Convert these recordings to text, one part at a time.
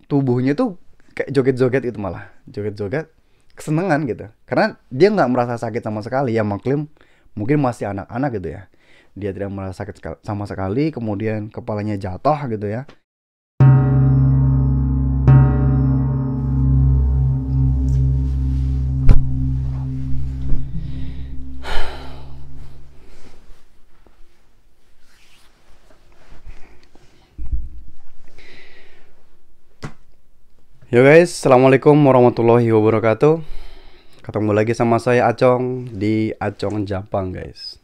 tubuhnya tuh kayak joget-joget itu, malah joget-joget kesenangan gitu, karena dia nggak merasa sakit sama sekali. Yang mengklaim mungkin masih anak-anak gitu ya, dia tidak merasa sakit sama sekali, kemudian kepalanya jatuh gitu ya. Yo guys, assalamualaikum warahmatullahi wabarakatuh. Ketemu lagi sama saya Acong di Acong Japang guys.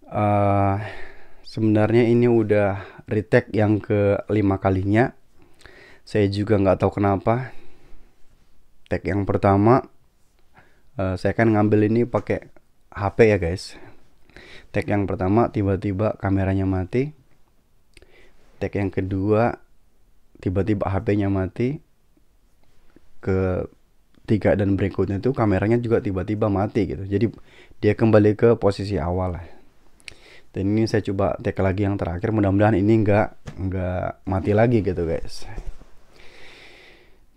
Eh Sebenarnya ini udah retake yang kelima kalinya. Saya juga nggak tahu kenapa. Take yang pertama, saya kan ngambil ini pakai HP ya guys. Take yang pertama tiba-tiba kameranya mati. Take yang kedua tiba-tiba HP-nya mati. Ketiga dan berikutnya itu kameranya juga tiba-tiba mati gitu. Jadi dia kembali ke posisi awal lah. Dan ini saya coba take lagi yang terakhir, mudah-mudahan ini nggak mati lagi gitu guys.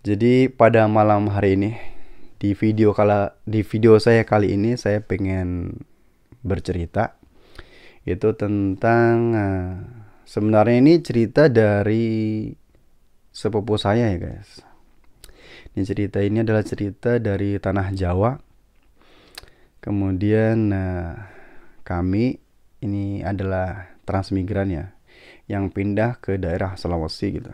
Jadi pada malam hari ini di video saya kali ini saya pengen bercerita itu tentang sebenarnya ini cerita dari sepupu saya ya guys. Cerita ini adalah cerita dari tanah Jawa. Kemudian kami ini adalah transmigran ya, yang pindah ke daerah Sulawesi gitu.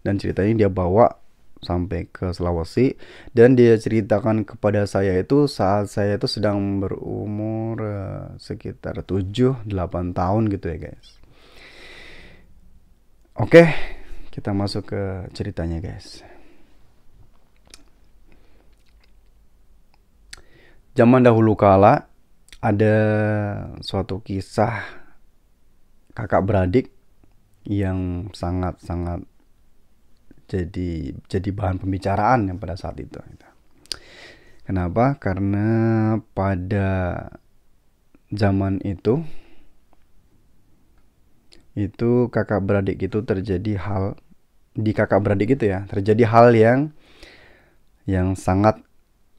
Dan cerita ini dia bawa sampai ke Sulawesi, dan dia ceritakan kepada saya itu saat saya itu sedang berumur sekitar 7-8 tahun gitu ya guys. Oke, kita masuk ke ceritanya guys. Zaman dahulu kala ada suatu kisah kakak beradik yang sangat-sangat jadi bahan pembicaraan yang pada saat itu. Kenapa? Karena pada zaman itu kakak beradik itu terjadi hal di kakak beradik itu ya, terjadi hal yang sangat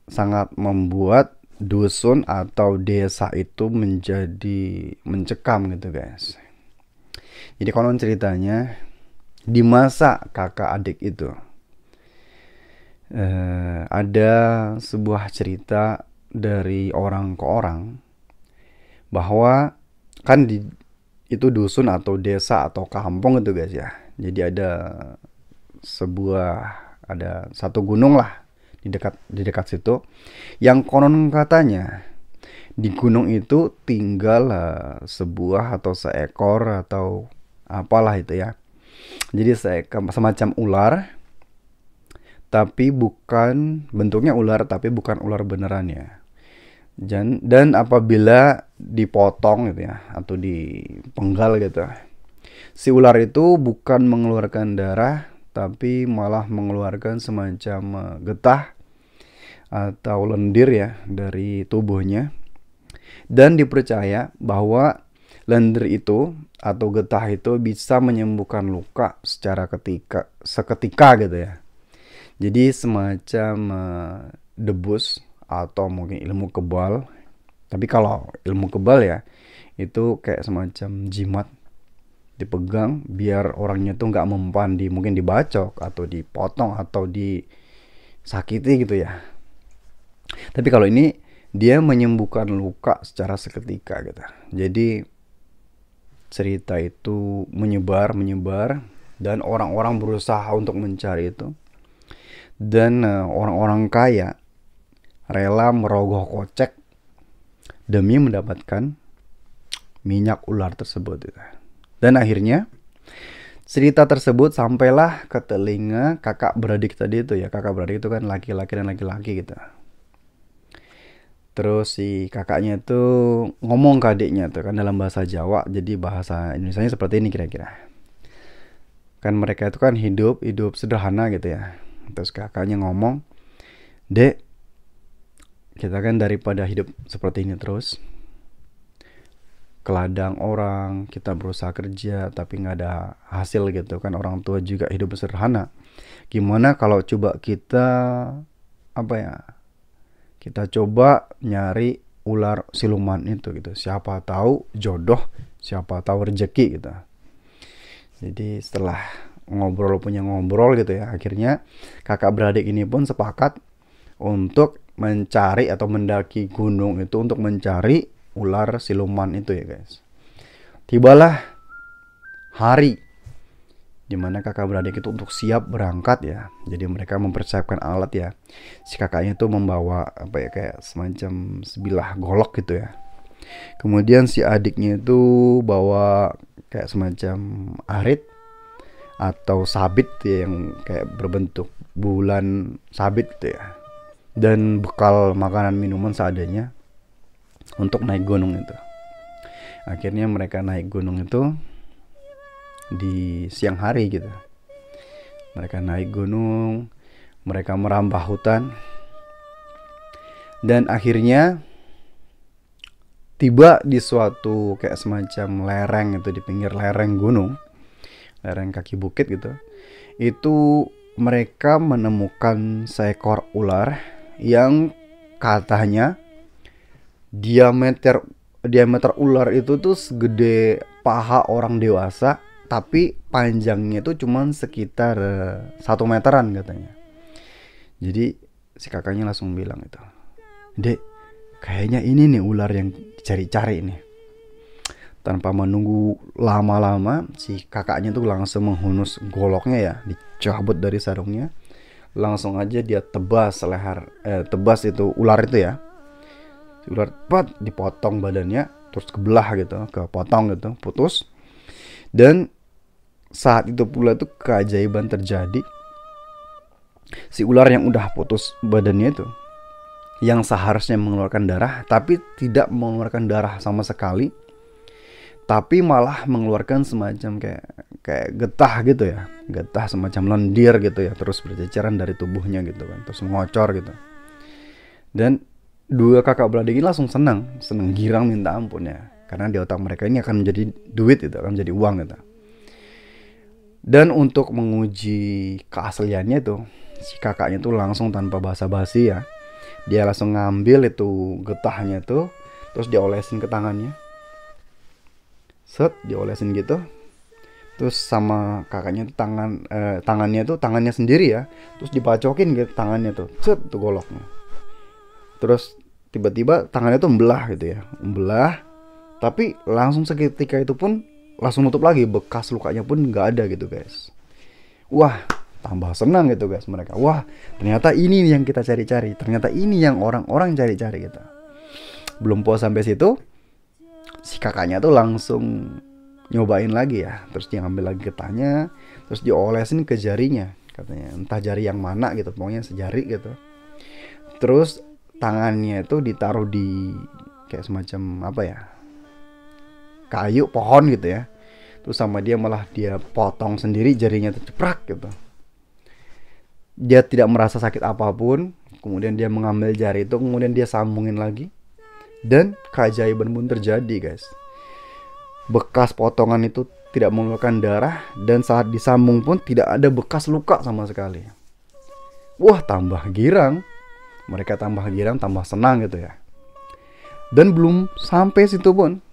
sangat membuat dusun atau desa itu menjadi mencekam gitu guys. Jadi konon ceritanya di masa kakak adik itu ada sebuah cerita dari orang ke orang bahwa kan itu dusun atau desa atau kampung itu guys ya. Jadi ada satu gunung lah di dekat situ, yang konon katanya di gunung itu tinggal sebuah atau seekor atau apalah itu ya. Jadi semacam ular, tapi bukan bentuknya ular, tapi bukan ular beneran ya. Dan apabila dipotong gitu ya atau dipenggal gitu, si ular itu bukan mengeluarkan darah, tapi malah mengeluarkan semacam getah atau lendir ya dari tubuhnya. Dan dipercaya bahwa lendir itu atau getah itu bisa menyembuhkan luka seketika gitu ya. Jadi semacam debus atau mungkin ilmu kebal. Tapi kalau ilmu kebal ya itu kayak semacam jimat, dipegang biar orangnya tuh nggak mempan, mungkin dibacok atau dipotong atau disakiti gitu ya. Tapi kalau ini dia menyembuhkan luka secara seketika gitu. Jadi cerita itu menyebar dan orang-orang berusaha untuk mencari itu. Dan orang-orang kaya rela merogoh kocek demi mendapatkan minyak ular tersebut gitu. Dan akhirnya cerita tersebut sampailah ke telinga kakak beradik tadi itu ya. Kakak beradik itu kan laki-laki dan laki-laki gitu. Terus si kakaknya itu ngomong ke adiknya tuh kan dalam bahasa Jawa, jadi bahasa Indonesianya seperti ini kira-kira. Kan mereka itu kan hidup sederhana gitu ya. Terus kakaknya ngomong, "Dek, kita kan daripada hidup seperti ini terus, ke ladang orang, kita berusaha kerja tapi nggak ada hasil gitu kan. Orang tua juga hidup sederhana. Gimana kalau coba kita apa ya? Kita coba nyari ular siluman itu gitu. Siapa tahu jodoh, siapa tahu rezeki gitu. Jadi setelah punya ngobrol gitu ya, akhirnya kakak beradik ini pun sepakat untuk mencari atau mendaki gunung itu untuk mencari ular siluman itu ya guys. Tibalah hari dimana kakak beradik itu untuk siap berangkat ya. Jadi mereka mempersiapkan alat ya. Si kakaknya itu membawa apa ya, kayak semacam sebilah golok gitu ya. Kemudian si adiknya itu bawa kayak semacam arit atau sabit ya, yang kayak berbentuk bulan sabit gitu ya. Dan bekal makanan minuman seadanya untuk naik gunung itu. Akhirnya mereka naik gunung itu di siang hari gitu. Mereka naik gunung, mereka merambah hutan, dan akhirnya tiba di suatu kayak semacam lereng itu, di pinggir lereng gunung, lereng kaki bukit gitu. Itu mereka menemukan seekor ular yang katanya diameter ular itu tuh segede paha orang dewasa, tapi panjangnya itu cuma sekitar 1 meteran katanya. Jadi si kakaknya langsung bilang itu, "Dek, kayaknya ini nih ular yang dicari-cari ini." Tanpa menunggu lama-lama, si kakaknya tuh langsung menghunus goloknya ya, dicabut dari sarungnya. Langsung aja dia tebas tebas itu ular itu ya. Si ular dipotong badannya, terus kebelah gitu, kepotong gitu, putus. Dan saat itu pula tuh keajaiban terjadi. Si ular yang udah putus badannya itu, yang seharusnya mengeluarkan darah tapi tidak mengeluarkan darah sama sekali, tapi malah mengeluarkan semacam kayak getah gitu ya, getah semacam lendir gitu ya, terus berceceran dari tubuhnya gitu kan, terus mengocor gitu. Dan dua kakak beradik ini langsung senang girang minta ampun ya, karena di otak mereka ini akan menjadi duit itu, akan menjadi uang gitu. Dan untuk menguji keasliannya tuh, si kakaknya tuh langsung tanpa basa-basi ya, dia langsung ngambil itu getahnya tuh, terus diolesin ke tangannya. Diolesin gitu. Terus sama kakaknya tuh tangannya sendiri ya, terus dibacokin gitu tangannya tuh, tuh goloknya. Terus tiba-tiba tangannya tuh membelah gitu ya, membelah. Tapi langsung seketika itu pun langsung nutup lagi, bekas lukanya pun nggak ada gitu guys. Wah, tambah senang gitu guys mereka. Wah, ternyata ini yang kita cari-cari, ternyata ini yang orang-orang cari-cari gitu. Belum puas sampai situ, si kakaknya tuh langsung nyobain lagi ya. Terus dia ngambil lagi getahnya, terus diolesin ke jarinya katanya, entah jari yang mana gitu, pokoknya sejari gitu. Terus tangannya itu ditaruh di kayak semacam apa ya, kayu pohon gitu ya. Terus sama dia malah dia potong sendiri jarinya tuh, ceprak gitu. Dia tidak merasa sakit apapun. Kemudian dia mengambil jari itu, kemudian dia sambungin lagi. Dan keajaiban pun terjadi guys. Bekas potongan itu tidak mengeluarkan darah, dan saat disambung pun tidak ada bekas luka sama sekali. Wah, tambah girang. Mereka tambah girang, tambah senang gitu ya. Dan belum sampai situ pun,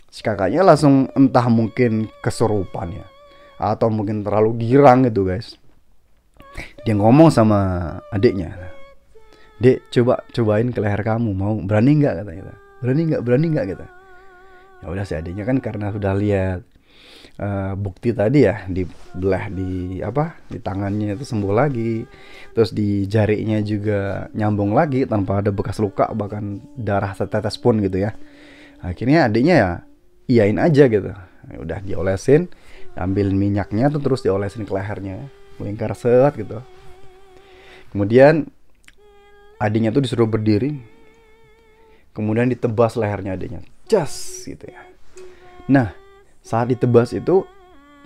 si kakaknya langsung entah mungkin kesurupan ya, atau mungkin terlalu girang gitu guys. Dia ngomong sama adiknya, "Dek, cobain ke leher kamu, mau, berani nggak?" katanya. Berani nggak gitu. Ya udah, si adiknya kan karena sudah lihat bukti tadi ya, dibelah di tangannya itu sembuh lagi, terus di jarinya juga nyambung lagi tanpa ada bekas luka, bahkan darah setetes pun gitu ya. Akhirnya adiknya ya iyain aja gitu. Ya udah, diolesin, ambil minyaknya tuh, terus diolesin ke lehernya, melingkar set gitu. Kemudian adiknya tuh disuruh berdiri, kemudian ditebas lehernya adiknya, jas gitu ya. Nah, saat ditebas itu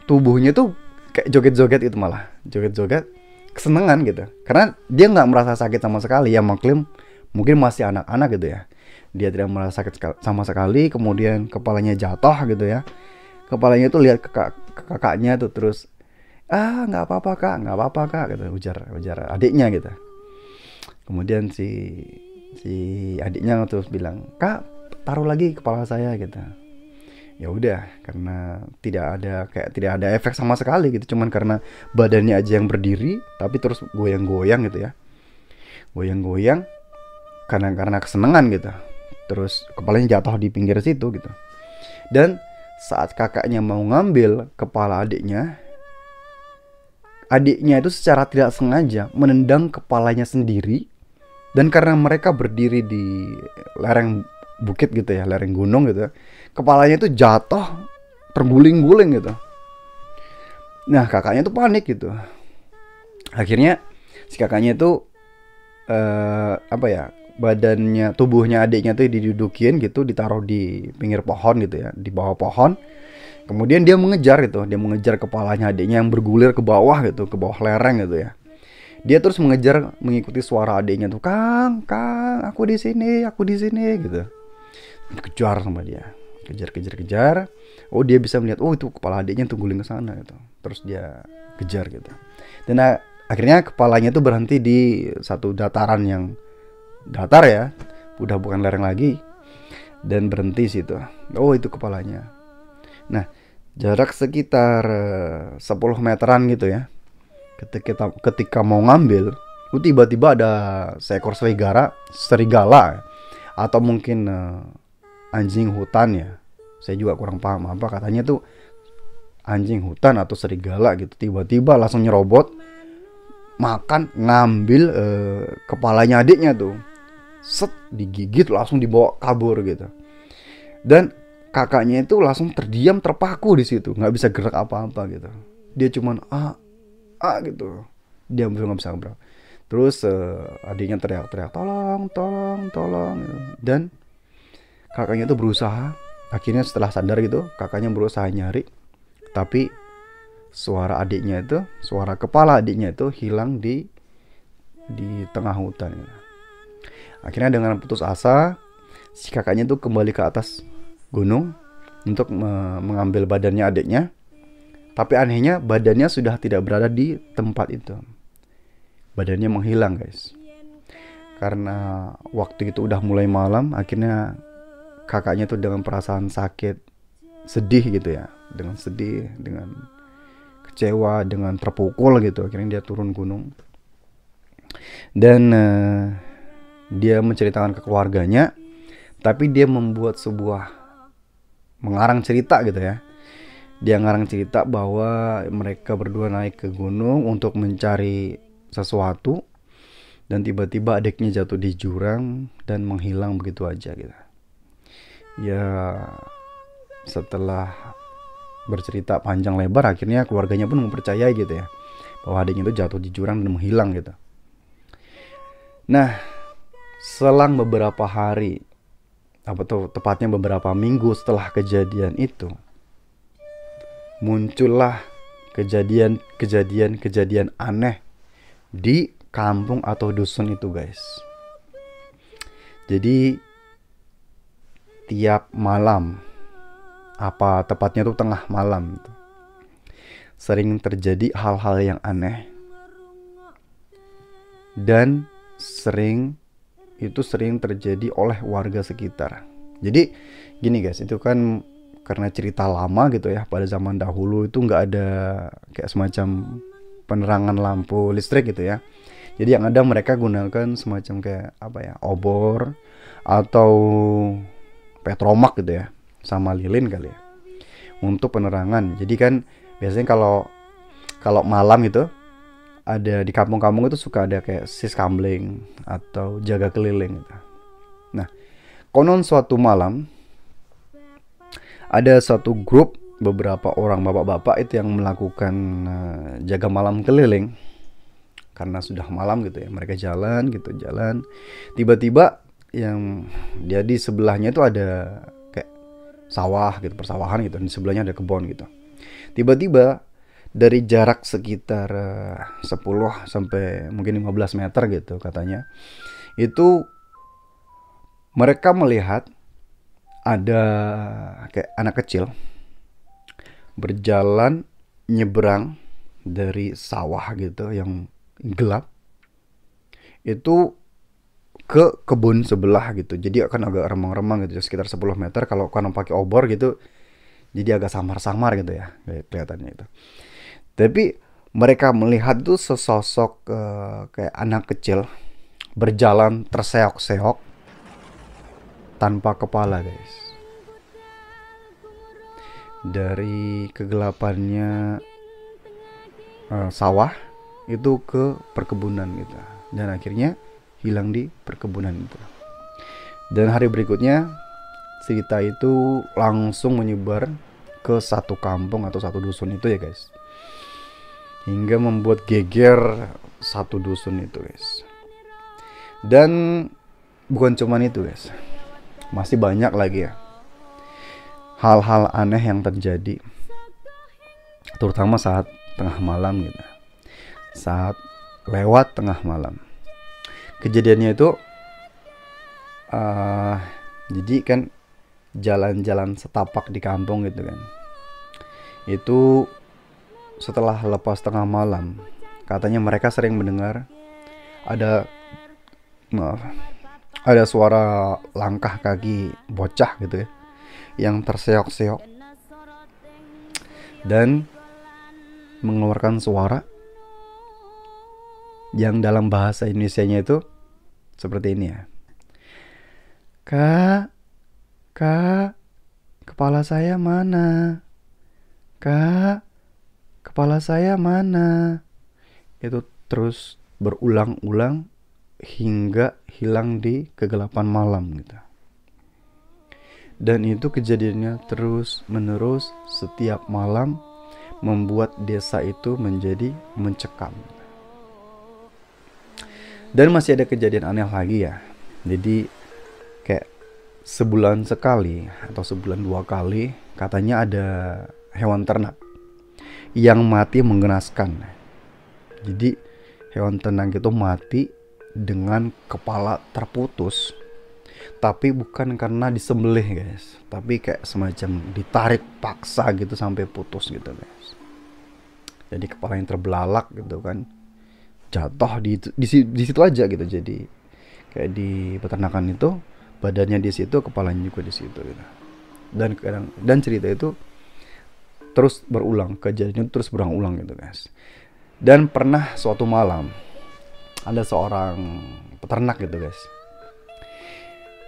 tubuhnya tuh kayak joget-joget itu, malah joget-joget kesenangan gitu, karena dia nggak merasa sakit sama sekali. Ya mengklaim mungkin masih anak-anak gitu ya, Dia tidak merasa sakit sama sekali. Kemudian kepalanya jatuh gitu ya. Kepalanya tuh lihat ke kakaknya tuh, terus nggak apa-apa kak, nggak apa-apa kak, gitu ujar adiknya gitu. Kemudian si adiknya terus bilang, kak taruh lagi kepala saya gitu. Ya udah, karena tidak ada efek sama sekali gitu, cuman karena badannya aja yang berdiri tapi terus goyang-goyang gitu ya, goyang-goyang karena kesenangan gitu. Terus kepalanya jatuh di pinggir situ gitu. Dan saat kakaknya mau ngambil kepala adiknya itu secara tidak sengaja menendang kepalanya sendiri. Dan karena mereka berdiri di lereng bukit gitu ya, lereng gunung gitu, kepalanya itu jatuh terguling-guling gitu. Nah kakaknya tuh panik gitu. Akhirnya si kakaknya itu badannya, tubuhnya adiknya tuh didudukin gitu, ditaruh di pinggir pohon gitu ya, di bawah pohon. Kemudian dia mengejar kepalanya adiknya yang bergulir ke bawah gitu, ke bawah lereng gitu ya. Dia terus mengejar, mengikuti suara adiknya tuh, Kang, aku di sini gitu. Kejar sama dia, kejar. Oh dia bisa melihat, oh itu kepala adiknya tuh guling ke sana gitu. Terus dia kejar gitu. Dan akhirnya kepalanya tuh berhenti di satu dataran yang datar ya, udah bukan lereng lagi, dan berhenti situ. Oh itu kepalanya. Nah jarak sekitar 10 meteran gitu ya. Ketika mau ngambil, tiba-tiba ada seekor serigala atau mungkin anjing hutan ya. Saya juga kurang paham apa katanya tuh, anjing hutan atau serigala gitu. Tiba-tiba langsung nyerobot, makan, ngambil kepalanya adiknya tuh. Set, digigit, langsung dibawa kabur gitu. Dan kakaknya itu langsung terdiam, terpaku di situ, nggak bisa gerak apa-apa gitu. Dia cuman gitu, dia nggak bisa gerak. Terus adiknya teriak-teriak, tolong gitu. Dan kakaknya itu berusaha, akhirnya setelah sadar gitu, kakaknya berusaha nyari, tapi suara kepala adiknya itu hilang di tengah hutan gitu. Akhirnya dengan putus asa, si kakaknya itu kembali ke atas gunung untuk mengambil badannya adiknya. Tapi anehnya badannya sudah tidak berada di tempat itu. Badannya menghilang guys. Karena waktu itu udah mulai malam, akhirnya kakaknya tuh dengan perasaan sakit, sedih gitu ya, dengan sedih, dengan kecewa, dengan terpukul gitu, akhirnya dia turun gunung. Dan dia menceritakan ke keluarganya, tapi dia membuat mengarang cerita gitu ya. Dia ngarang cerita bahwa mereka berdua naik ke gunung untuk mencari sesuatu, dan tiba-tiba adiknya jatuh di jurang dan menghilang begitu aja gitu. Ya setelah bercerita panjang lebar, akhirnya keluarganya pun mempercayai gitu ya, bahwa adiknya itu jatuh di jurang dan menghilang gitu. Nah selang beberapa hari, tepatnya beberapa minggu setelah kejadian itu, muncullah kejadian aneh di kampung atau dusun itu guys. Jadi tiap malam, tepatnya tuh tengah malam gitu, sering terjadi hal-hal yang aneh. Dan sering terjadi oleh warga sekitar. Jadi gini guys, itu kan karena cerita lama gitu ya, pada zaman dahulu itu nggak ada kayak semacam penerangan lampu listrik gitu ya. Jadi yang ada mereka gunakan semacam kayak obor atau petromak gitu ya, sama lilin kali ya, untuk penerangan. Jadi kan biasanya kalau malam itu ada di kampung-kampung itu suka ada kayak siskambling atau jaga keliling gitu. Nah konon suatu malam ada satu grup beberapa orang bapak-bapak itu yang melakukan jaga malam keliling. Karena sudah malam gitu ya, mereka jalan. Tiba-tiba yang dia di sebelahnya itu ada kayak sawah gitu, persawahan gitu, di sebelahnya ada kebun gitu. Tiba-tiba dari jarak sekitar 10 sampai mungkin 15 meter gitu katanya, itu Mereka melihat ada kayak anak kecil berjalan nyebrang dari sawah gitu yang gelap itu ke kebun sebelah gitu. Jadi akan agak remang-remang gitu, sekitar 10 meter. Kalau kan pakai obor gitu, jadi agak samar-samar gitu ya kelihatannya itu. Tapi mereka melihat tuh sesosok kayak anak kecil berjalan terseok-seok tanpa kepala, guys. Dari kegelapannya sawah itu ke perkebunan gitu. Dan akhirnya hilang di perkebunan itu. Dan hari berikutnya cerita itu langsung menyebar ke satu kampung atau satu dusun itu ya guys. Hingga membuat geger satu dusun itu guys. Dan bukan cuman itu guys, masih banyak lagi ya hal-hal aneh yang terjadi, terutama saat tengah malam gitu. Saat lewat tengah malam, kejadiannya itu jadi kan jalan-jalan setapak di kampung gitu kan, itu setelah lepas tengah malam, katanya mereka sering mendengar ada ada suara langkah kaki bocah gitu ya, yang terseok-seok dan mengeluarkan suara yang dalam bahasa Indonesianya itu seperti ini ya. Kak, kak, kepala saya mana? Kak, kepala saya mana? Itu terus berulang-ulang hingga hilang di kegelapan malam gitu. Dan itu kejadiannya terus menerus setiap malam, membuat desa itu menjadi mencekam. Dan masih ada kejadian aneh lagi ya. Jadi kayak sebulan sekali atau sebulan 2 kali katanya ada hewan ternak yang mati menggenaskan. Jadi hewan ternak itu mati dengan kepala terputus, tapi bukan karena disembelih guys, tapi kayak semacam ditarik paksa gitu sampai putus gitu guys. Jadi kepala yang terbelalak gitu kan, jatuh di situ aja gitu. Jadi kayak di peternakan itu badannya di situ, kepalanya juga di situ gitu. Dan cerita itu terus berulang, kejadian itu terus berulang-ulang gitu guys. Dan pernah suatu malam ada seorang peternak gitu guys.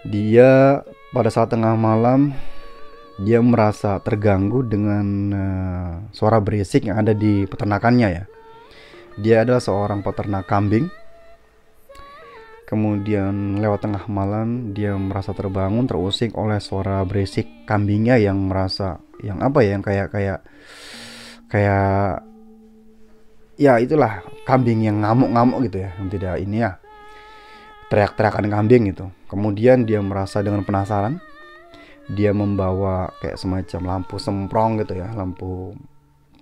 Dia pada saat tengah malam dia merasa terganggu dengan suara berisik yang ada di peternakannya ya. Dia adalah seorang peternak kambing. Kemudian lewat tengah malam dia merasa terbangun, terusik oleh suara berisik kambingnya yang merasa yang apa ya, yang kayak ya itulah kambing yang ngamuk-ngamuk gitu ya, yang tidak ini ya, teriak-teriakan kambing gitu. Kemudian dia merasa dengan penasaran, dia membawa kayak semacam lampu semprong gitu ya, lampu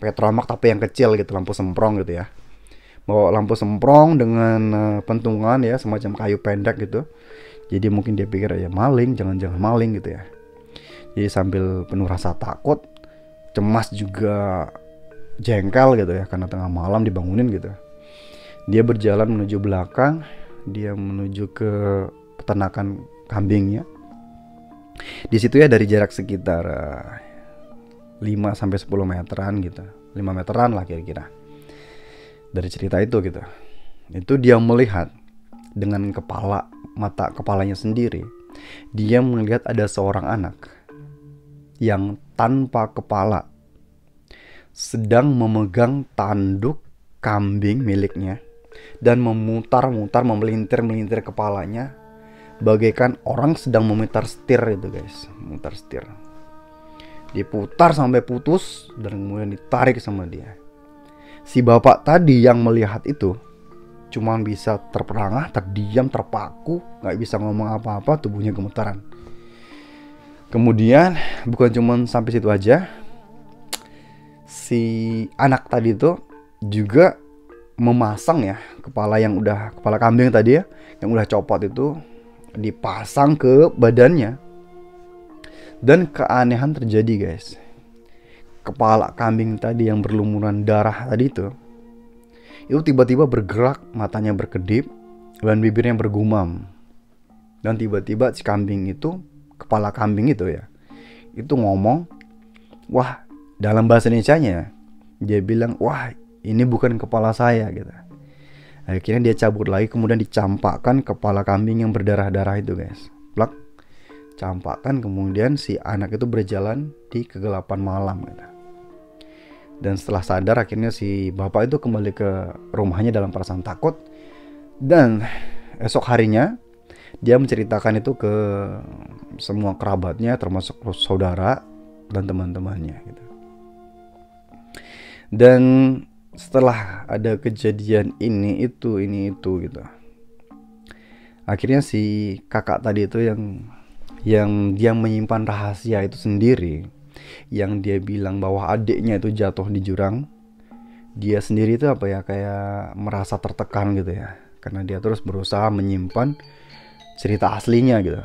petromak tapi yang kecil gitu, lampu semprong gitu ya. Bawa lampu semprong dengan pentungan ya, semacam kayu pendek gitu. Jadi mungkin dia pikir ya maling, jangan-jangan maling gitu ya. Jadi sambil penuh rasa takut, cemas juga jengkel gitu ya, karena tengah malam dibangunin gitu. Dia berjalan menuju belakang, dia menuju ke peternakan kambingnya. Di situ ya dari jarak sekitar 5 sampai 10 meteran gitu. 5 meteran lah kira-kira. Dari cerita itu gitu. Itu dia melihat dengan mata kepalanya sendiri. Dia melihat ada seorang anak yang tanpa kepala sedang memegang tanduk kambing miliknya dan memutar-mutar, memelintir kepalanya bagaikan orang sedang memutar setir itu guys, memutar setir. Diputar sampai putus dan kemudian ditarik sama dia. Si bapak tadi yang melihat itu cuman bisa terperangah, terdiam, terpaku, gak bisa ngomong apa-apa, tubuhnya gemetaran. Kemudian bukan cuman sampai situ aja, si anak tadi itu juga memasang ya kepala kambing tadi ya, yang udah copot itu dipasang ke badannya. Dan keanehan terjadi guys. Kepala kambing tadi yang berlumuran darah tadi itu tiba-tiba bergerak, matanya berkedip, dan bibirnya bergumam. Dan tiba-tiba si kambing itu, kepala kambing itu ya, itu ngomong, wah, dalam bahasa Indonesianya dia bilang, wah, ini bukan kepala saya gitu. Akhirnya dia cabut lagi, kemudian dicampakkan kepala kambing yang berdarah-darah itu guys. Plak, campakkan, kemudian si anak itu berjalan di kegelapan malam gitu. Dan setelah sadar akhirnya si bapak itu kembali ke rumahnya dalam perasaan takut. Dan esok harinya dia menceritakan itu ke semua kerabatnya, termasuk saudara dan teman-temannya gitu. Dan setelah ada kejadian ini itu gitu, akhirnya si kakak tadi itu yang dia menyimpan rahasia itu sendiri, yang dia bilang bahwa adiknya itu jatuh di jurang, dia sendiri itu apa ya, kayak merasa tertekan gitu ya, karena dia terus berusaha menyimpan cerita aslinya gitu.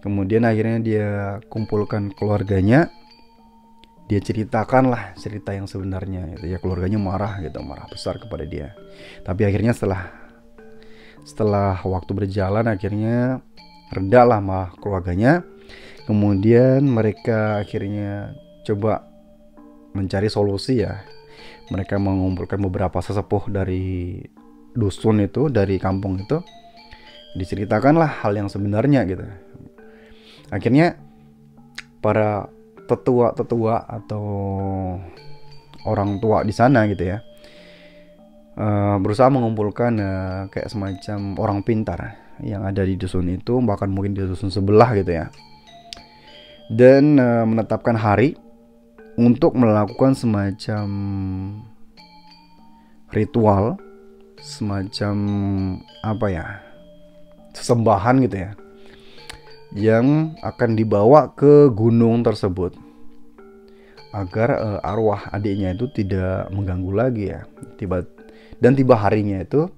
Kemudian akhirnya dia kumpulkan keluarganya, dia ceritakan lah cerita yang sebenarnya gitu ya. Keluarganya marah gitu, marah besar kepada dia. Tapi akhirnya setelah waktu berjalan, akhirnya reda lah malah keluarganya. Kemudian mereka akhirnya coba mencari solusi ya. Mereka mengumpulkan beberapa sesepuh dari dusun itu, dari kampung itu, diceritakanlah hal yang sebenarnya gitu. Akhirnya para tetua atau orang tua di sana gitu ya, berusaha mengumpulkan kayak semacam orang pintar yang ada di dusun itu, bahkan mungkin di dusun sebelah gitu ya, dan menetapkan hari untuk melakukan semacam ritual, semacam apa ya, sesembahan gitu ya, yang akan dibawa ke gunung tersebut agar arwah adiknya itu tidak mengganggu lagi ya. Tiba harinya itu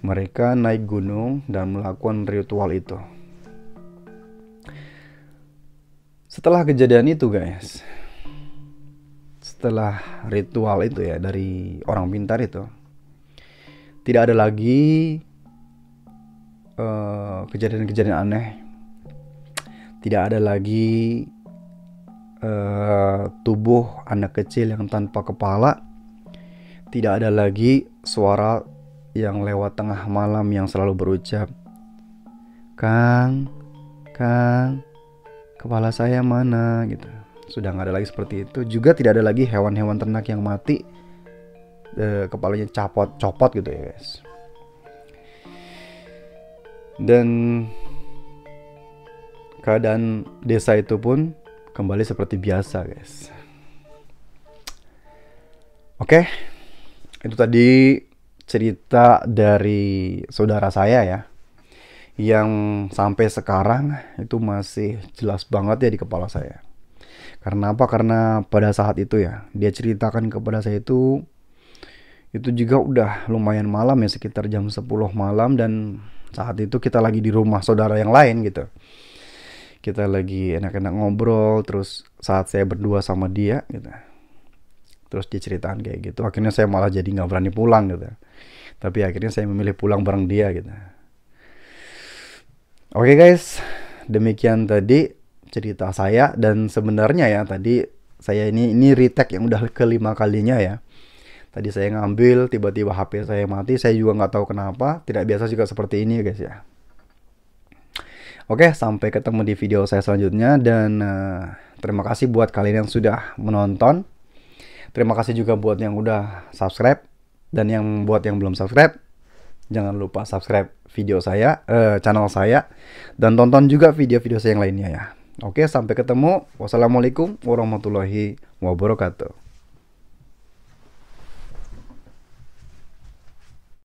mereka naik gunung dan melakukan ritual itu. Setelah kejadian itu guys, setelah ritual itu ya dari orang pintar itu, tidak ada lagi kejadian-kejadian aneh. Tidak ada lagi tubuh anak kecil yang tanpa kepala. Tidak ada lagi suara yang lewat tengah malam yang selalu berucap, Kang, kepala saya mana gitu. Sudah nggak ada lagi seperti itu. Juga tidak ada lagi hewan-hewan ternak yang mati kepalanya copot gitu ya guys. Dan keadaan desa itu pun kembali seperti biasa guys. Oke, itu tadi cerita dari saudara saya ya, yang sampai sekarang itu masih jelas banget ya di kepala saya. Karena apa? Karena pada saat itu ya, dia ceritakan kepada saya itu juga udah lumayan malam ya, sekitar jam 10 malam, dan saat itu kita lagi di rumah saudara yang lain gitu. Kita lagi enak-enak ngobrol, terus saat saya berdua sama dia gitu, terus dia ceritakan kayak gitu. Akhirnya saya malah jadi gak berani pulang gitu. Tapi akhirnya saya memilih pulang bareng dia gitu. Oke guys, demikian tadi cerita saya. Dan sebenarnya ya tadi saya ini retake yang udah kelima kalinya ya. Tadi saya ngambil, tiba-tiba HP saya mati. Saya juga nggak tahu kenapa. Tidak biasa juga seperti ini guys ya. Oke, sampai ketemu di video saya selanjutnya. Dan terima kasih buat kalian yang sudah menonton. Terima kasih juga buat yang udah subscribe. Dan buat yang belum subscribe, jangan lupa subscribe video saya, channel saya. Dan tonton juga video-video saya yang lainnya ya. Oke, sampai ketemu. Wassalamualaikum warahmatullahi wabarakatuh.